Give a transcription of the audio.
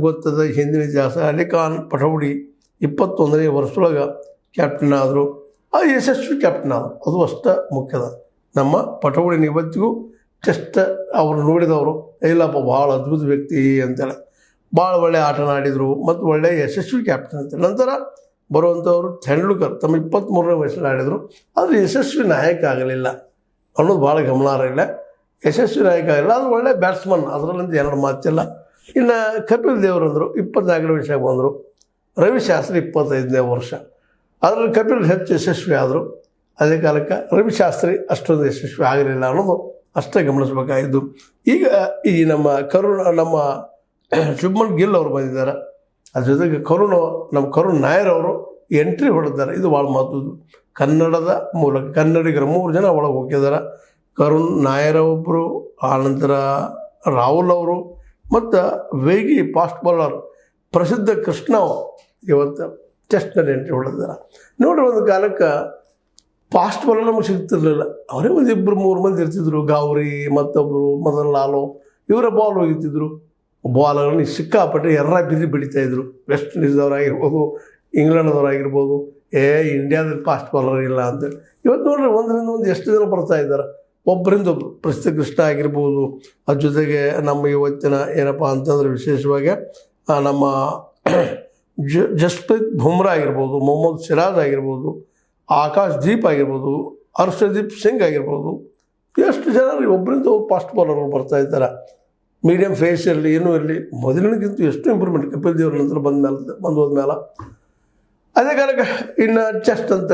ನಿಮ್ಗೆ ಗೊತ್ತದ ಹಿಂದಿನ ಇತಿಹಾಸ. ಅಲಿ ಖಾನ್ ಪಟೌಡಿ 21ನೇ ವರ್ಷದೊಳಗೆ ಕ್ಯಾಪ್ಟನ್ ಆದರು. ಅದು ಯಶಸ್ವಿ ಕ್ಯಾಪ್ಟನ್ ಆದರು. ಅದು ಅಷ್ಟೇ ಮುಖ್ಯದ. ನಮ್ಮ ಪಟೌಡಿನ ಇವತ್ತಿಗೂ ಜಸ್ಟ್ ಅವ್ರು ನೋಡಿದವರು ಇಲ್ಲಪ್ಪ ಭಾಳ ಅದ್ಭುತ ವ್ಯಕ್ತಿ ಅಂತೇಳಿ ಭಾಳ ಒಳ್ಳೆಯ ಆಟನ ಆಡಿದರು ಮತ್ತು ಒಳ್ಳೆಯ ಯಶಸ್ವಿ ಕ್ಯಾಪ್ಟನ್ ಅಂತೇಳಿ. ನಂತರ ಬರುವಂಥವ್ರು ತೆಂಡೂಲ್ಕರ್ ತಮ್ಮ 23ನೇ ವಯಸ್ಸಲ್ಲಿ ಆಡಿದರು. ಆದರೆ ಯಶಸ್ವಿ ನಾಯಕ ಆಗಲಿಲ್ಲ ಅನ್ನೋದು ಭಾಳ ಗಮನಾರ್ಹ. ಇಲ್ಲ, ಯಶಸ್ವಿ ನಾಯಕ ಆಗಿಲ್ಲ. ಅದು ಒಳ್ಳೆಯ ಬ್ಯಾಟ್ಸ್ಮನ್, ಅದರಲ್ಲಿಂದ ಎರಡು ಮಾತಿಲ್ಲ. ಇನ್ನು ಕಪಿಲ್ ದೇವ್ರು ಅಂದರು 24ನೇ ವಯಸ್ಸಾಗಿ ಬಂದರು. ರವಿಶಾಸ್ತ್ರಿ 25ನೇ ವರ್ಷ. ಅದರಲ್ಲಿ ಕಪಿಲ್ ಹೆಚ್ಚು ಯಶಸ್ವಿ ಆದರು. ಅದೇ ಕಾಲಕ್ಕೆ ರವಿಶಾಸ್ತ್ರಿ ಅಷ್ಟೊಂದು ಯಶಸ್ವಿ ಆಗಲಿಲ್ಲ ಅನ್ನೋದು ಅಷ್ಟೇ ಗಮನಿಸಬೇಕಾಗಿದ್ದು. ಈಗ ಈ ನಮ್ಮ ಶುಭ್ಮನ್ ಗಿಲ್ ಅವರು ಬಂದಿದ್ದಾರೆ. ಅದ್ರ ಜೊತೆಗೆ ನಮ್ಮ ಕರುಣ್ ನಾಯರ್ ಅವರು ಎಂಟ್ರಿ ಹೊಡೆದಿದ್ದಾರೆ. ಇದು ಭಾಳ ಮಹತ್ವದ್ದು. ಕನ್ನಡದ ಮೂಲಕ ಕನ್ನಡಿಗರ 3 ಜನ ಒಳಗೆ ಹೋಗಿದ್ದಾರೆ. ಕರುಣ್ ನಾಯರ್ ಒಬ್ಬರು, ಆನಂತರ ರಾಹುಲ್ ಅವರು ಮತ್ತು ವೇಗಿ ಫಾಸ್ಟ್ ಬೌಲರ್ ಪ್ರಸಿದ್ಧ ಕೃಷ್ಣ ಇವತ್ತು ಟೆಸ್ಟ್ನಲ್ಲಿ ಎಂಟ್ರಿ ಹೊಡೆದಿದ್ದಾರೆ. ನೋಡ್ರಿ, ಒಂದು ಕಾಲಕ್ಕೆ ಫಾಸ್ಟ್ ಬೌಲರ್ ನಮಗೆ ಸಿಗ್ತಿರ್ಲಿಲ್ಲ. ಅವರೇ ಒಂದು 2-3 ಮಂದಿ ಇರ್ತಿದ್ರು. ಗೌರಿ ಮತ್ತೊಬ್ಬರು ಮದನ್ ಲಾಲು ಇವರ ಬಾಲ್ ಹೋಗಿತ್ತಿದ್ರು. ಬಾಲ್ಗಳನ್ನು ಸಿಕ್ಕಾಪಟ್ಟೆ ಬಿರಿ ಬೆಳೀತಾಯಿದ್ರು. ವೆಸ್ಟ್ ಇಂಡೀಸ್ದವ್ರಾಗಿರ್ಬೋದು, ಇಂಗ್ಲೆಂಡ್ದವ್ರಾಗಿರ್ಬೋದು. ಇಂಡಿಯಾದಲ್ಲಿ ಫಾಸ್ಟ್ ಬೌಲರ್ ಇಲ್ಲ ಅಂತೇಳಿ ಇವತ್ತು ನೋಡ್ರಿ ಒಂದರಿಂದ ಒಂದು ಎಷ್ಟು ಜನ ಬರ್ತಾ ಇದ್ದಾರೆ. ಒಬ್ಬರಿಂದ ಒಬ್ಬರು ಪ್ರಸಿದ್ಧ ಕೃಷ್ಣ ಆಗಿರ್ಬೋದು. ಅದ್ರ ಜೊತೆಗೆ ನಮ್ಮ ಇವತ್ತಿನ ಏನಪ್ಪ ಅಂತಂದರೆ ವಿಶೇಷವಾಗಿ ನಮ್ಮ ಜಸ್ಪ್ರೀತ್ ಬುಮ್ರಾ ಆಗಿರ್ಬೋದು, ಮೊಹಮ್ಮದ್ ಸಿರಾಜ್ ಆಗಿರ್ಬೋದು, ಆಕಾಶ್ ದೀಪ್ ಆಗಿರ್ಬೋದು, ಹರ್ಷದೀಪ್ ಸಿಂಗ್ ಆಗಿರ್ಬೋದು. ಎಷ್ಟು ಜನ ಒಬ್ಬರಿಂದ ಫಾಸ್ಟ್ ಬೌಲರ್ಗಳು ಬರ್ತಾ ಇದ್ದಾರೆ. ಮೀಡಿಯಮ್ ಫೇಸ್ ಇರಲಿ ಏನೂ ಇರಲಿ, ಮೊದಲಿನಕ್ಕಿಂತ ಎಷ್ಟು ಇಂಪ್ರೂವ್ಮೆಂಟ್ ಕಪಿಲ್ ದೇವ್ರ ನಂತರ ಬಂದು ಹೋದ್ಮೇಲೆ. ಅದೇ ಕಾಲಕ್ಕೆ ಇನ್ನು ಚೆಸ್ಟ್ ಅಂತ